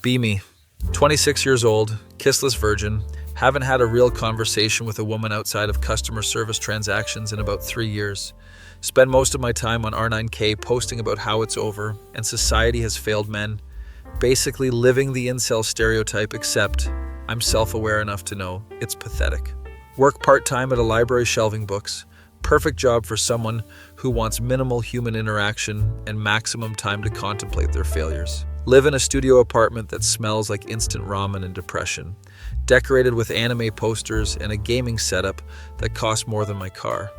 Be me. 26 years old, kissless virgin, haven't had a real conversation with a woman outside of customer service transactions in about 3 years. Spend most of my time on R9K posting about how it's over and society has failed men. Basically living the incel stereotype, except I'm self-aware enough to know it's pathetic. Work part-time at a library shelving books. Perfect job for someone who wants minimal human interaction and maximum time to contemplate their failures. Live in a studio apartment that smells like instant ramen and depression. Decorated with anime posters and a gaming setup that costs more than my car.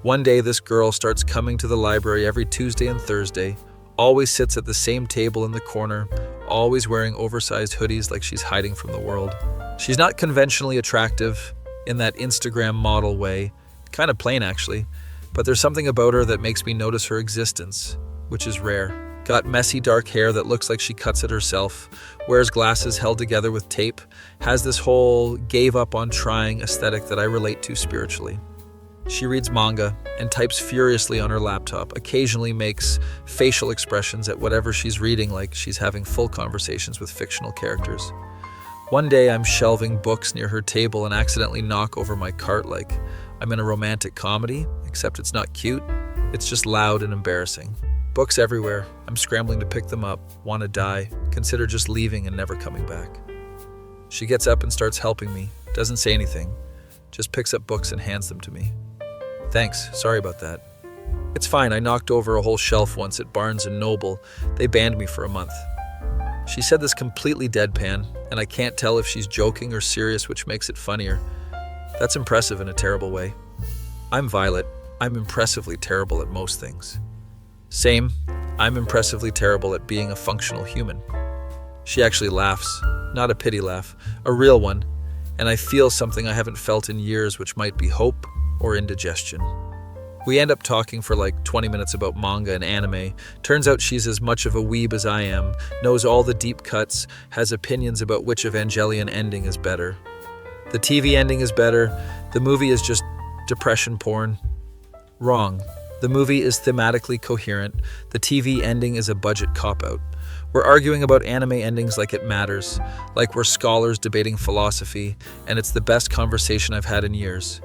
One day this girl starts coming to the library every Tuesday and Thursday, always sits at the same table in the corner, always wearing oversized hoodies like she's hiding from the world. She's not conventionally attractive in that Instagram model way, kind of plain actually, but there's something about her that makes me notice her existence, which is rare. Got messy dark hair that looks like she cuts it herself, wears glasses held together with tape, has this whole gave up on trying aesthetic that I relate to spiritually. She reads manga and types furiously on her laptop, occasionally makes facial expressions at whatever she's reading like she's having full conversations with fictional characters. One day I'm shelving books near her table and accidentally knock over my cart like I'm in a romantic comedy, except it's not cute, it's just loud and embarrassing. Books everywhere, I'm scrambling to pick them up, want to die, consider just leaving and never coming back. She gets up and starts helping me, doesn't say anything, just picks up books and hands them to me. Thanks, sorry about that. It's fine, I knocked over a whole shelf once at Barnes & Noble. They banned me for a month. She said this completely deadpan, and I can't tell if she's joking or serious, which makes it funnier. That's impressive in a terrible way. I'm Violet. I'm impressively terrible at most things. Same, I'm impressively terrible at being a functional human. She actually laughs, not a pity laugh, a real one, and I feel something I haven't felt in years, which might be hope or indigestion. We end up talking for like 20 minutes about manga and anime. Turns out she's as much of a weeb as I am, knows all the deep cuts, has opinions about which Evangelion ending is better. The TV ending is better, the movie is just depression porn. Wrong. The movie is thematically coherent, the TV ending is a budget cop-out. We're arguing about anime endings like it matters, like we're scholars debating philosophy, and it's the best conversation I've had in years.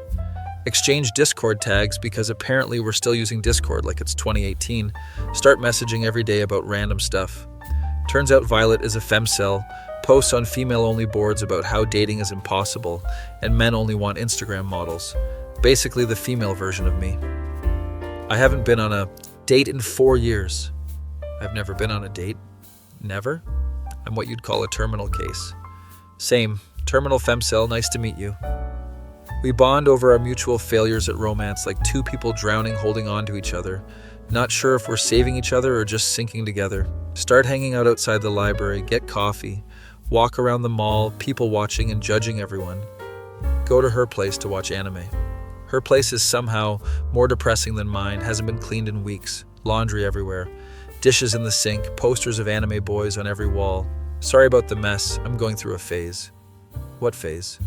Exchange Discord tags because apparently we're still using Discord like it's 2018. Start messaging every day about random stuff. Turns out Violet is a Femcel, posts on female-only boards about how dating is impossible and men only want Instagram models. Basically the female version of me. I haven't been on a date in 4 years. I've never been on a date. Never? I'm what you'd call a terminal case. Same. Terminal Femcel, nice to meet you. We bond over our mutual failures at romance like two people drowning holding on to each other. Not sure if we're saving each other or just sinking together. Start hanging out outside the library, get coffee, walk around the mall, people watching and judging everyone. Go to her place to watch anime. Her place is somehow more depressing than mine, hasn't been cleaned in weeks, laundry everywhere, dishes in the sink, posters of anime boys on every wall. Sorry about the mess, I'm going through a phase. What phase?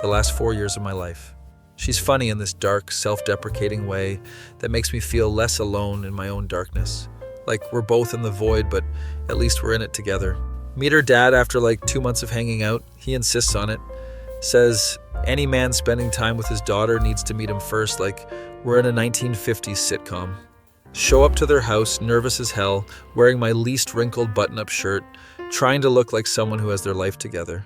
The last 4 years of my life. She's funny in this dark, self-deprecating way that makes me feel less alone in my own darkness. Like we're both in the void, but at least we're in it together. Meet her dad after like 2 months of hanging out. He insists on it. Says any man spending time with his daughter needs to meet him first, like we're in a 1950s sitcom. Show up to their house, nervous as hell, wearing my least wrinkled button-up shirt, trying to look like someone who has their life together.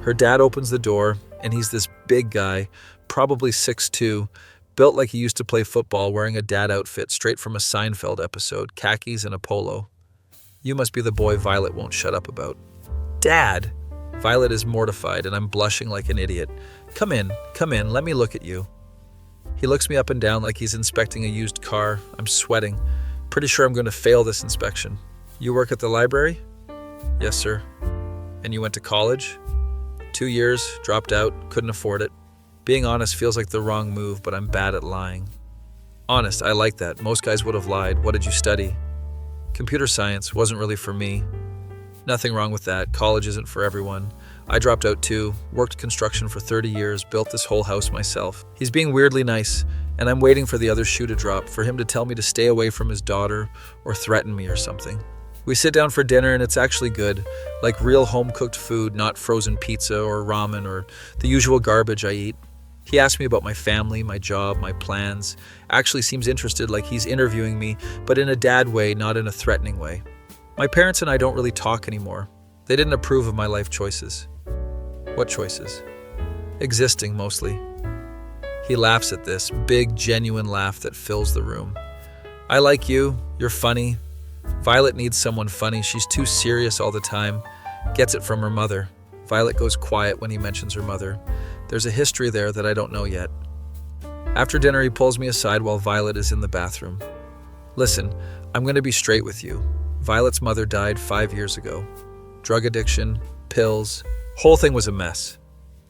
Her dad opens the door, and he's this big guy, probably 6'2", built like he used to play football, wearing a dad outfit straight from a Seinfeld episode, khakis and a polo. You must be the boy Violet won't shut up about. Dad! Violet is mortified, and I'm blushing like an idiot. Come in, let me look at you. He looks me up and down like he's inspecting a used car. I'm sweating. Pretty sure I'm going to fail this inspection. You work at the library? Yes, sir. And you went to college? 2 years, dropped out, couldn't afford it. Being honest feels like the wrong move, but I'm bad at lying. Honest, I like that. Most guys would have lied. What did you study? Computer science wasn't really for me. Nothing wrong with that. College isn't for everyone. I dropped out too, worked construction for 30 years, built this whole house myself. He's being weirdly nice, and I'm waiting for the other shoe to drop, for him to tell me to stay away from his daughter or threaten me or something. We sit down for dinner and it's actually good, like real home-cooked food, not frozen pizza or ramen or the usual garbage I eat. He asks me about my family, my job, my plans. Actually seems interested, like he's interviewing me, but in a dad way, not in a threatening way. My parents and I don't really talk anymore. They didn't approve of my life choices. What choices? Existing, mostly. He laughs at this, big, genuine laugh that fills the room. I like you. You're funny. Violet needs someone funny. She's too serious all the time. Gets it from her mother. Violet goes quiet when he mentions her mother. There's a history there that I don't know yet. After dinner, he pulls me aside while Violet is in the bathroom. Listen, I'm going to be straight with you. Violet's mother died 5 years ago. Drug addiction, pills, whole thing was a mess.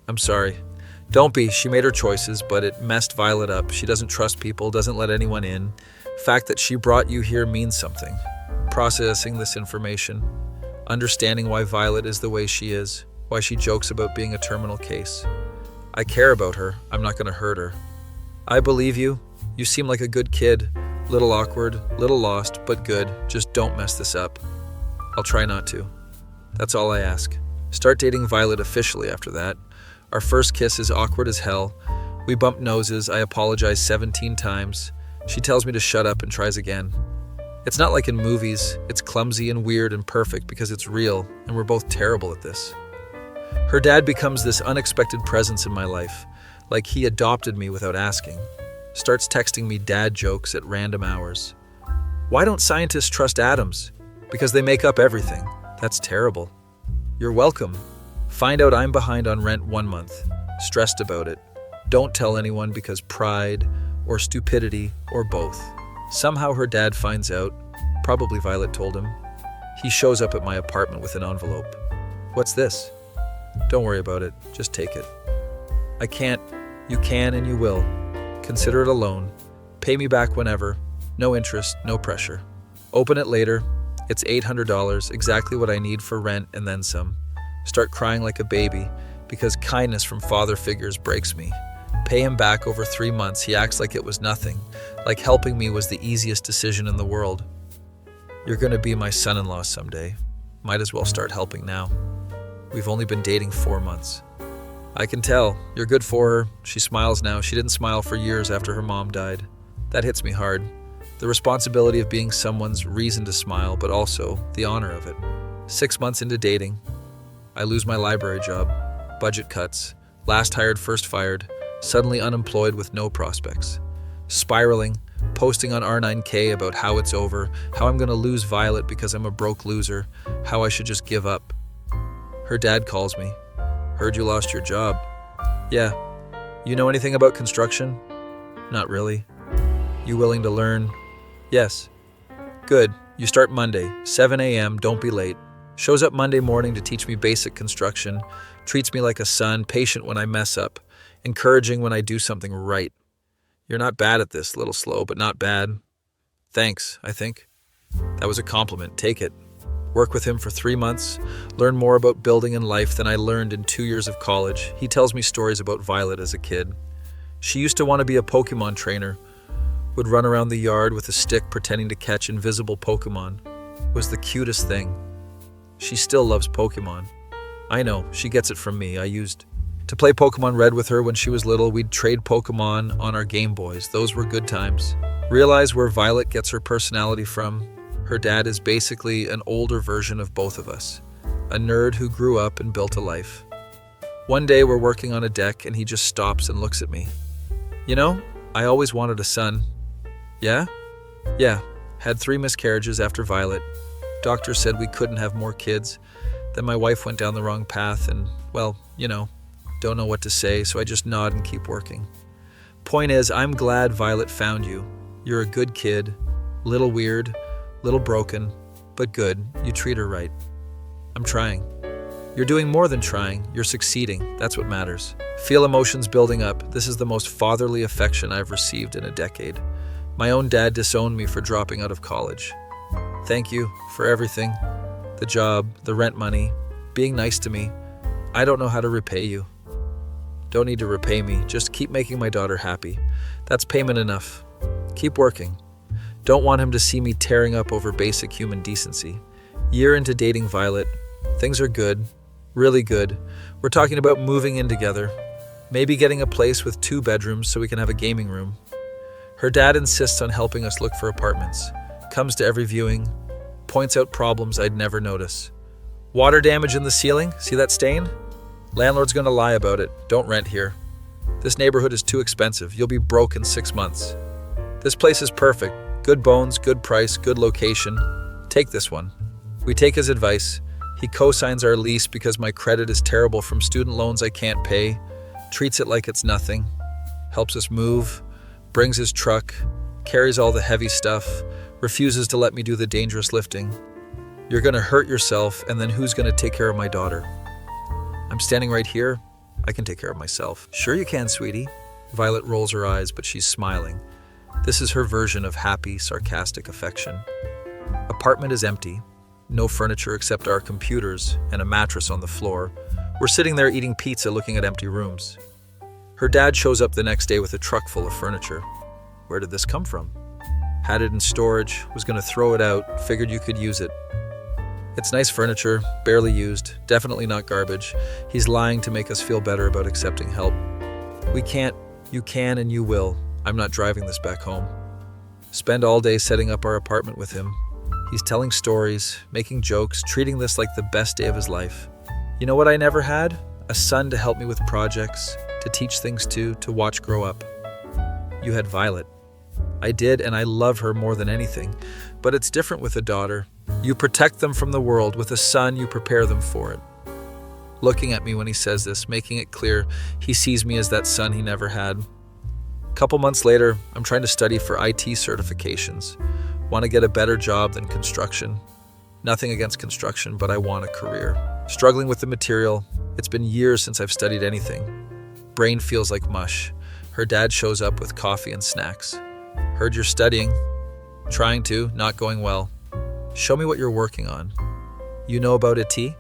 I'm sorry. Don't be. She made her choices, but it messed Violet up. She doesn't trust people, doesn't let anyone in. Fact that she brought you here means something. Processing this information, understanding why Violet is the way she is, why she jokes about being a terminal case. I care about her. I'm not going to hurt her. I believe you. You seem like a good kid. Little awkward, little lost, but good. Just don't mess this up. I'll try not to. That's all I ask. Start dating Violet officially after that. Our first kiss is awkward as hell. We bump noses. I apologize 17 times. She tells me to shut up and tries again. It's not like in movies. It's clumsy and weird and perfect because it's real, and we're both terrible at this. Her dad becomes this unexpected presence in my life, like he adopted me without asking. Starts texting me dad jokes at random hours. Why don't scientists trust atoms? Because they make up everything. That's terrible. You're welcome. Find out I'm behind on rent 1 month. Stressed about it. Don't tell anyone because pride or stupidity or both. Somehow her dad finds out. Probably Violet told him. He shows up at my apartment with an envelope. What's this? Don't worry about it. Just take it. I can't. You can and you will. Consider it a loan. Pay me back whenever. No interest, no pressure. Open it later. It's $800, exactly what I need for rent and then some. Start crying like a baby because kindness from father figures breaks me. Pay him back over 3 months. He acts like it was nothing, like helping me was the easiest decision in the world. You're going to be my son-in-law someday. Might as well start helping now. We've only been dating 4 months. I can tell. You're good for her. She smiles now. She didn't smile for years after her mom died. That hits me hard. The responsibility of being someone's reason to smile, but also the honor of it. 6 months into dating, I lose my library job. Budget cuts. Last hired, first fired. Suddenly unemployed with no prospects. Spiraling, posting on R9K about how it's over, how I'm going to lose Violet because I'm a broke loser, how I should just give up. Her dad calls me. Heard you lost your job. Yeah. You know anything about construction? Not really. You willing to learn? Yes. Good. You start Monday, 7 a.m., don't be late. Shows up Monday morning to teach me basic construction, treats me like a son, patient when I mess up, encouraging when I do something right. You're not bad at this, little slow, but not bad. Thanks, I think. That was a compliment. Take it. Work with him for 3 months, learn more about building and life than I learned in 2 years of college. He tells me stories about Violet as a kid. She used to want to be a Pokemon trainer, would run around the yard with a stick pretending to catch invisible Pokemon. It was the cutest thing. She still loves Pokemon. I know, she gets it from me. I used to play Pokemon Red with her when she was little. We'd trade Pokemon on our Game Boys. Those were good times. Realize where Violet gets her personality from. Her dad is basically an older version of both of us. A nerd who grew up and built a life. One day we're working on a deck and he just stops and looks at me. You know, I always wanted a son. Yeah? Yeah. Had 3 miscarriages after Violet. Doctor said we couldn't have more kids. Then my wife went down the wrong path and, well, you know, don't know what to say, so I just nod and keep working. Point is, I'm glad Violet found you. You're a good kid. Little weird. Little broken, but good. You treat her right. I'm trying. You're doing more than trying. You're succeeding. That's what matters. Feel emotions building up. This is the most fatherly affection I've received in a decade. My own dad disowned me for dropping out of college. Thank you for everything. The job, the rent money, being nice to me. I don't know how to repay you. Don't need to repay me. Just keep making my daughter happy. That's payment enough. Keep working. Don't want him to see me tearing up over basic human decency. Year into dating Violet. Things are good. Really good. We're talking about moving in together. Maybe getting a place with 2 bedrooms so we can have a gaming room. Her dad insists on helping us look for apartments. Comes to every viewing. Points out problems I'd never notice. Water damage in the ceiling? See that stain? Landlord's gonna lie about it. Don't rent here. This neighborhood is too expensive. You'll be broke in 6 months. This place is perfect. Good bones, good price, good location. Take this one. We take his advice. He co-signs our lease because my credit is terrible from student loans I can't pay. Treats it like it's nothing. Helps us move. Brings his truck. Carries all the heavy stuff. Refuses to let me do the dangerous lifting. You're gonna hurt yourself, and then who's gonna take care of my daughter? I'm standing right here. I can take care of myself. Sure you can, sweetie. Violet rolls her eyes, but she's smiling. This is her version of happy, sarcastic affection. Apartment is empty. No furniture except our computers and a mattress on the floor. We're sitting there eating pizza looking at empty rooms. Her dad shows up the next day with a truck full of furniture. Where did this come from? Had it in storage, was going to throw it out, figured you could use it. It's nice furniture, barely used, definitely not garbage. He's lying to make us feel better about accepting help. We can't, you can and you will. I'm not driving this back home. Spend all day setting up our apartment with him. He's telling stories, making jokes, treating this like the best day of his life. You know what I never had? A son to help me with projects, to teach things to watch grow up. You had Violet. I did, and I love her more than anything. But it's different with a daughter. You protect them from the world. With a son, you prepare them for it. Looking at me when he says this, making it clear he sees me as that son he never had. A couple months later, I'm trying to study for IT certifications. Want to get a better job than construction. Nothing against construction, but I want a career. Struggling with the material. It's been years since I've studied anything. Brain feels like mush. Her dad shows up with coffee and snacks. Heard you're studying. Trying to, not going well. Show me what you're working on. You know about IT?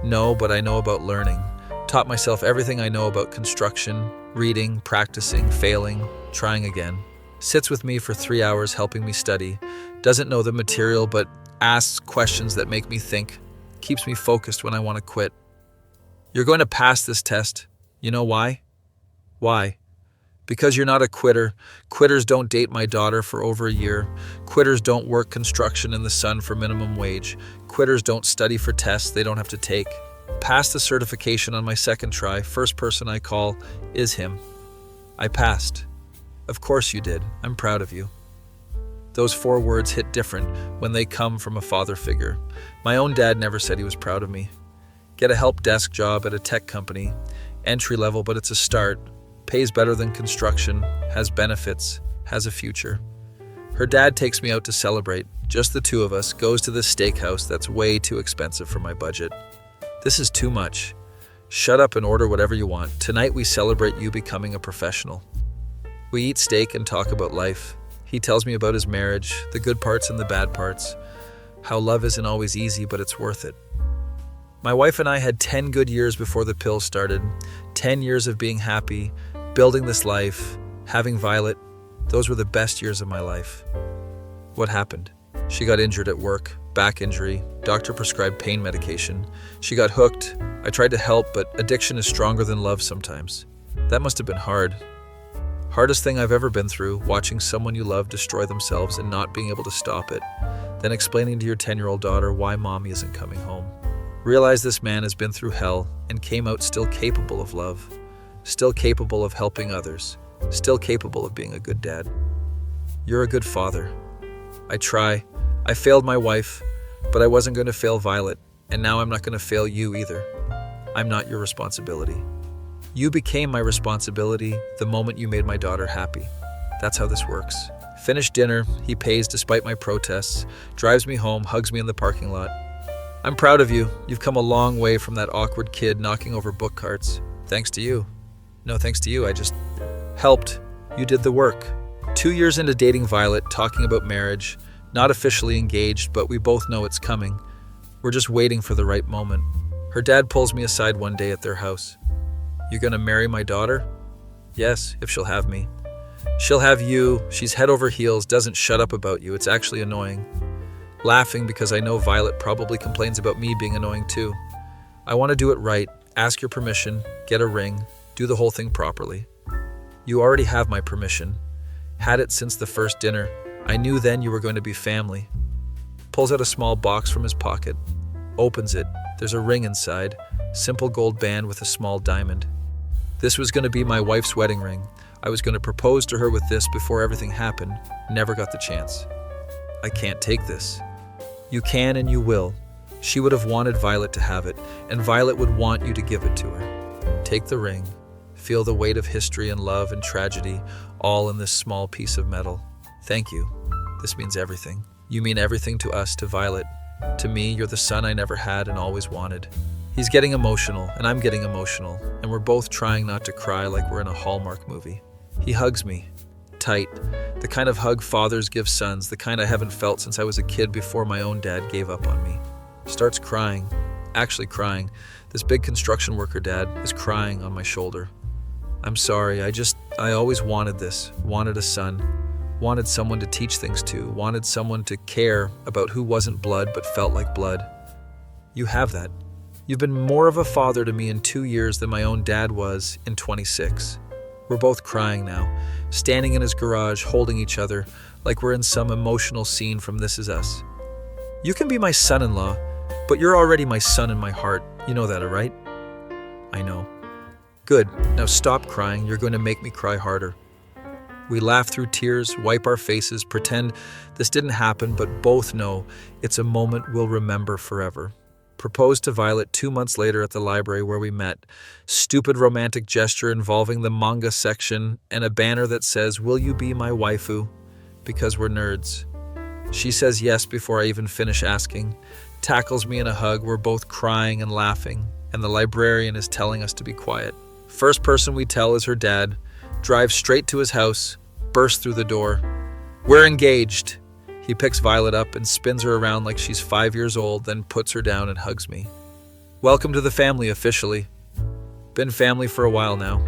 No, but I know about learning. Taught myself everything I know about construction, reading, practicing, failing, trying again. Sits with me for 3 hours helping me study. Doesn't know the material, but asks questions that make me think. Keeps me focused when I want to quit. You're going to pass this test. You know why? Why? Because you're not a quitter. Quitters don't date my daughter for over a year. Quitters don't work construction in the sun for minimum wage. Quitters don't study for tests they don't have to take. Passed the certification on my second try. First person I call is him. I passed. Of course you did. I'm proud of you. Those 4 words hit different when they come from a father figure. My own dad never said he was proud of me. Get a help desk job at a tech company. Entry level, but it's a start. Pays better than construction, has benefits, has a future. Her dad takes me out to celebrate. Just the 2 of us, goes to this steakhouse that's way too expensive for my budget. This is too much. Shut up and order whatever you want. Tonight we celebrate you becoming a professional. We eat steak and talk about life. He tells me about his marriage, the good parts and the bad parts, how love isn't always easy, but it's worth it. My wife and I had 10 good years before the pills started, 10 years of being happy, building this life, having Violet. Those were the best years of my life. What happened? She got injured at work, back injury, doctor prescribed pain medication. She got hooked. I tried to help, but addiction is stronger than love sometimes. That must have been hard. Hardest thing I've ever been through, watching someone you love destroy themselves and not being able to stop it. Then explaining to your 10-year-old daughter why mommy isn't coming home. Realize this man has been through hell and came out still capable of love, still capable of helping others, still capable of being a good dad. You're a good father. I try. I failed my wife, but I wasn't going to fail Violet, and now I'm not going to fail you either. I'm not your responsibility. You became my responsibility the moment you made my daughter happy. That's how this works. Finished dinner, he pays despite my protests, drives me home, hugs me in the parking lot. I'm proud of you. You've come a long way from that awkward kid knocking over book carts. Thanks to you. No, thanks to you. I just helped. You did the work. 2 years into dating Violet, talking about marriage, not officially engaged, but we both know it's coming. We're just waiting for the right moment. Her dad pulls me aside one day at their house. You gonna marry my daughter? Yes, if she'll have me. She'll have you. She's head over heels, doesn't shut up about you. It's actually annoying. laughing because I know Violet probably complains about me being annoying too. I want to do it right, ask your permission, get a ring, do the whole thing properly. You already have my permission. Had it since the first dinner. I knew then you were going to be family. Pulls out a small box from his pocket. Opens it. There's a ring inside. Simple gold band with a small diamond. This was going to be my wife's wedding ring. I was going to propose to her with this before everything happened. Never got the chance. I can't take this. You can and you will. She would have wanted Violet to have it, and Violet would want you to give it to her. Take the ring. Feel the weight of history and love and tragedy, all in this small piece of metal. Thank you. This means everything. You mean everything to us, to Violet. To me, you're the son I never had and always wanted. He's getting emotional, and I'm getting emotional, and we're both trying not to cry like we're in a Hallmark movie. He hugs me. Tight. The kind of hug fathers give sons, the kind I haven't felt since I was a kid before my own dad gave up on me. Starts crying. Actually crying. This big construction worker dad is crying on my shoulder. I'm sorry, I always wanted this. Wanted a son. Wanted someone to teach things to. Wanted someone to care about who wasn't blood but felt like blood. You have that. You've been more of a father to me in 2 years than my own dad was in 26. We're both crying now, standing in his garage, holding each other, like we're in some emotional scene from This Is Us. You can be my son-in-law, but you're already my son in my heart. You know that, right? I know. Good. Now stop crying. You're going to make me cry harder. We laugh through tears, wipe our faces, pretend this didn't happen, but both know it's a moment we'll remember forever. Proposed to Violet 2 months later at the library where we met. Stupid romantic gesture involving the manga section and a banner that says, "Will you be my waifu?" Because we're nerds. She says yes before I even finish asking. Tackles me in a hug. We're both crying and laughing, and the librarian is telling us to be quiet. First person we tell is her dad. Drives straight to his house, bursts through the door. We're engaged. He picks Violet up and spins her around like she's 5 years old, then puts her down and hugs me. Welcome to the family officially. Been family for a while now.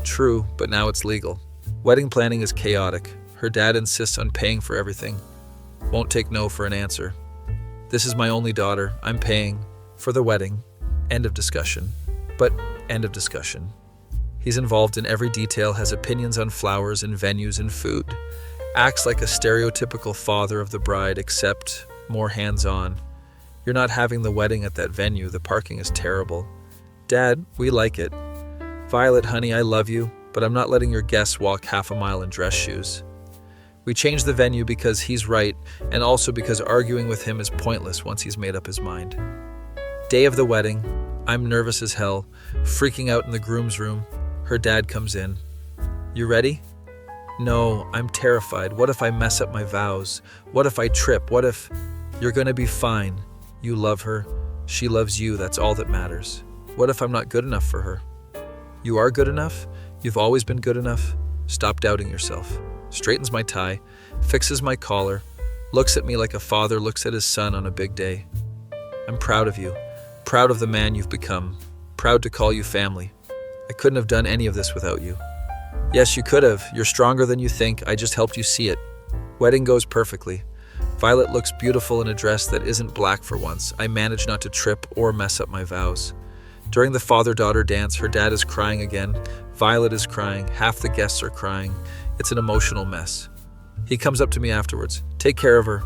True, but now it's legal. Wedding planning is chaotic. Her dad insists on paying for everything. Won't take no for an answer. This is my only daughter. I'm paying for the wedding. End of discussion. But end of discussion. He's involved in every detail, has opinions on flowers and venues and food. Acts like a stereotypical father of the bride, except more hands-on. You're not having the wedding at that venue. The parking is terrible. Dad, we like it. Violet, honey, I love you, but I'm not letting your guests walk half a mile in dress shoes. We changed the venue because he's right, and also because arguing with him is pointless once he's made up his mind. Day of the wedding, I'm nervous as hell, freaking out in the groom's room. Her dad comes in. You ready? No, I'm terrified. What if I mess up my vows? What if I trip? What if... You're gonna be fine. You love her. She loves you. That's all that matters. What if I'm not good enough for her? You are good enough? You've always been good enough? Stop doubting yourself. Straightens my tie, fixes my collar, looks at me like a father looks at his son on a big day. I'm proud of you. Proud of the man you've become. Proud to call you family. I couldn't have done any of this without you. Yes, you could have. You're stronger than you think. I just helped you see it. Wedding goes perfectly. Violet looks beautiful in a dress that isn't black for once. I manage not to trip or mess up my vows. During the father-daughter dance, her dad is crying again. Violet is crying. Half the guests are crying. It's an emotional mess. He comes up to me afterwards. Take care of her.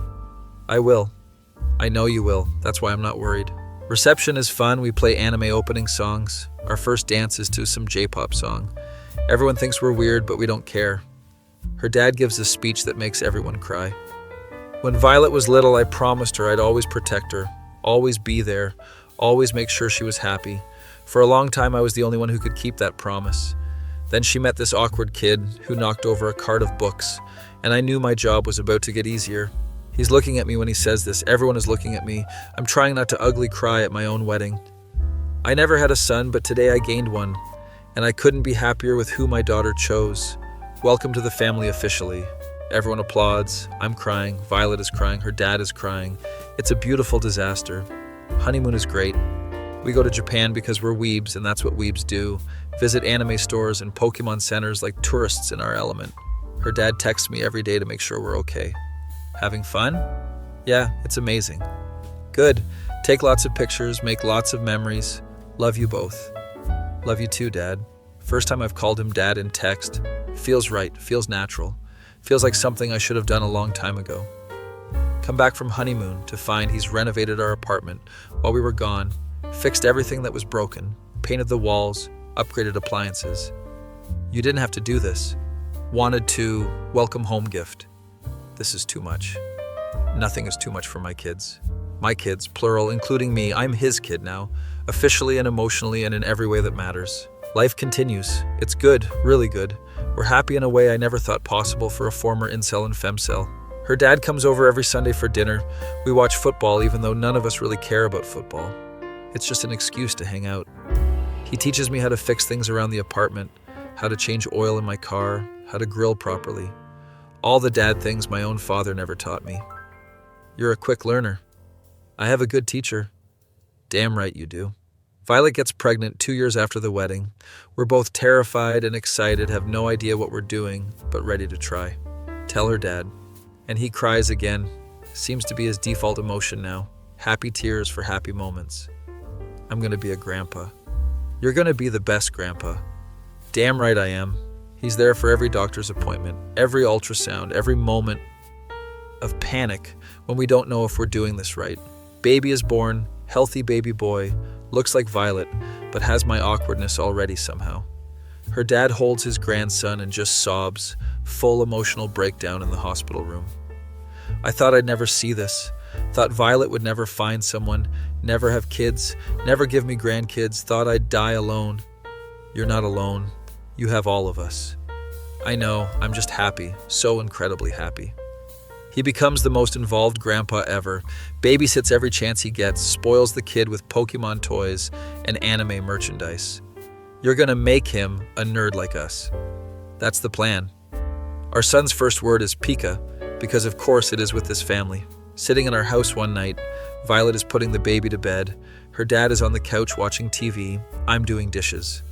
I will. I know you will. That's why I'm not worried. Reception is fun. We play anime opening songs. Our first dance is to some J-pop song. Everyone thinks we're weird, but we don't care. Her dad gives a speech that makes everyone cry. When Violet was little, I promised her I'd always protect her, always be there, always make sure she was happy. For a long time, I was the only one who could keep that promise. Then she met this awkward kid who knocked over a cart of books, and I knew my job was about to get easier. He's looking at me when he says this. Everyone is looking at me. I'm trying not to ugly cry at my own wedding. I never had a son, but today I gained one, and I couldn't be happier with who my daughter chose. Welcome to the family officially. Everyone applauds. I'm crying. Violet is crying. Her dad is crying. It's a beautiful disaster. Honeymoon is great. We go to Japan because we're weebs, and that's what weebs do. Visit anime stores and Pokemon centers like tourists in our element. Her dad texts me every day to make sure we're okay. Having fun? Yeah, it's amazing. Good. Take lots of pictures, make lots of memories. Love you both. Love you too, Dad. First time I've called him Dad in text. Feels right, feels natural. Feels like something I should have done a long time ago. Come back from honeymoon to find he's renovated our apartment while we were gone, fixed everything that was broken, painted the walls, upgraded appliances. You didn't have to do this. Wanted to welcome home gift. This is too much. Nothing is too much for my kids. My kids, plural, including me. I'm his kid now, officially and emotionally and in every way that matters. Life continues. It's good, really good. We're happy in a way I never thought possible for a former incel and femcel. Her dad comes over every Sunday for dinner. We watch football even though none of us really care about football. It's just an excuse to hang out. He teaches me how to fix things around the apartment, how to change oil in my car, how to grill properly. All the dad things my own father never taught me. You're a quick learner. I have a good teacher. Damn right you do. Violet gets pregnant 2 years after the wedding. We're both terrified and excited, have no idea what we're doing, but ready to try. Tell her dad. And he cries again. Seems to be his default emotion now. Happy tears for happy moments. I'm gonna be a grandpa. You're gonna be the best grandpa. Damn right I am. He's there for every doctor's appointment, every ultrasound, every moment of panic when we don't know if we're doing this right. Baby is born, healthy baby boy, looks like Violet, but has my awkwardness already somehow. Her dad holds his grandson and just sobs, full emotional breakdown in the hospital room. I thought I'd never see this. Thought Violet would never find someone, never have kids, never give me grandkids, thought I'd die alone. You're not alone. You have all of us. I know, I'm just happy, so incredibly happy. He becomes the most involved grandpa ever, babysits every chance he gets, spoils the kid with Pokemon toys and anime merchandise. You're gonna make him a nerd like us. That's the plan. Our son's first word is Pika, because of course it is with this family. Sitting in our house one night, Violet is putting the baby to bed. Her dad is on the couch watching TV. I'm doing dishes.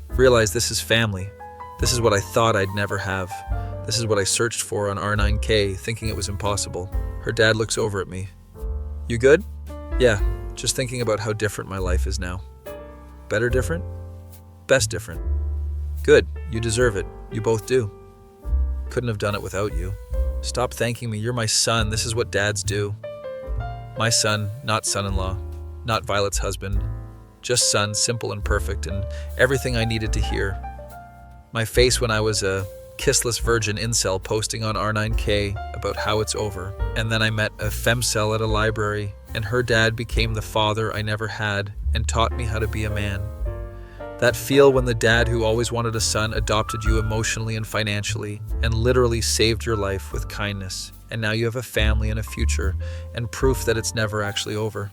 Realize this is family. This is what I thought I'd never have. This is what I searched for on R9K, thinking it was impossible. Her dad looks over at me. You good? Yeah, just thinking about how different my life is now. Better different? Best different. Good, you deserve it. You both do. Couldn't have done it without you. Stop thanking me, you're my son, this is what dads do. My son, not son-in-law, not Violet's husband. Just son, simple and perfect, and everything I needed to hear. My face when I was a kissless virgin incel posting on R9K about how it's over. And then I met a femcel at a library, and her dad became the father I never had and taught me how to be a man. That feel when the dad who always wanted a son adopted you emotionally and financially and literally saved your life with kindness. And now you have a family and a future and proof that it's never actually over.